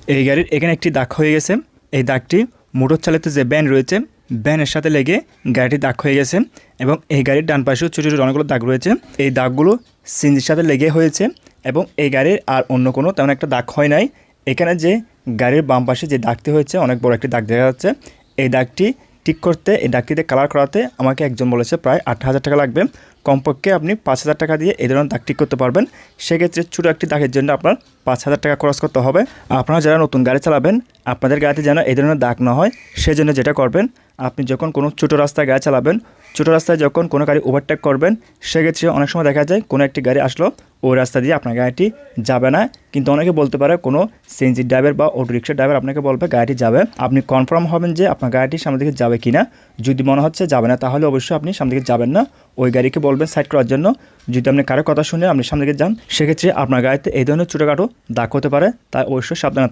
এই গাড়ির এখানে একটি দাগ হয়ে গেছে। এই দাগটি মোটর চালিত যে ভ্যান রয়েছে ভ্যানের সাথে লেগে গাড়িটি দাগ হয়ে গেছে এবং এই গাড়ির ডান পাশেও ছোটো ছোটো অনেকগুলো দাগ রয়েছে। এই দাগগুলো সিএনজির সাথে লেগে হয়েছে এবং এই গাড়ির আর অন্য কোনো তেমন একটা দাগ হয় নাই। এখানে যে গাড়ির বাম পাশে যে দাগটি হয়েছে অনেক বড় একটি দাগ দেখা যাচ্ছে। এই দাগটি ঠিক করতে, এই দাগটিতে কালার করাতে আমাকে একজন বলেছে প্রায় 8,000 টাকা লাগবে। কমপক্ষে আপনি 5,000 টাকা দিয়ে এই ধরনের দাগ ঠিক করতে পারবেন। সেক্ষেত্রে ছোটো একটি দাগের জন্য আপনার 5,000 টাকা খরচ করতে হবে। আপনারা যারা নতুন গাড়ি চালাবেন আপনাদের গাড়িতে যেন এই ধরনের দাগ না হয় সেজন্য যেটা করবেন, আপনি যখন কোনো ছোটো রাস্তায় গাড়ি চালাবেন, ছোটো রাস্তায় যখন কোনো গাড়ি ওভারটেক করবেন সেক্ষেত্রে অনেক সময় দেখা যায় কোনো একটি গাড়ি আসলো ওই রাস্তা দিয়ে আপনার গাড়িটি যাবে না, কিন্তু অনেকে বলতে পারে কোনো সিএনজি ড্রাইভার বা অটো রিক্সা ড্রাইভার আপনাকে বলবে গাড়িটি যাবে। আপনি কনফার্ম হবেন যে আপনার গাড়িটি সামনে দিকে যাবে কি না। যদি মনে হচ্ছে যাবে না তাহলে অবশ্যই আপনি সামনে দিকে যাবেন না, ওই গাড়িকে বলবেন সাইড করার জন্য। যদি আপনি কারো কথা শুনে আপনি সামনে দিকে যান সেক্ষেত্রে আপনার গাড়িতে এই ধরনের ছোটোখাটো দাগ হতে পারে, তাই অবশ্যই সাবধানে থাকবেন।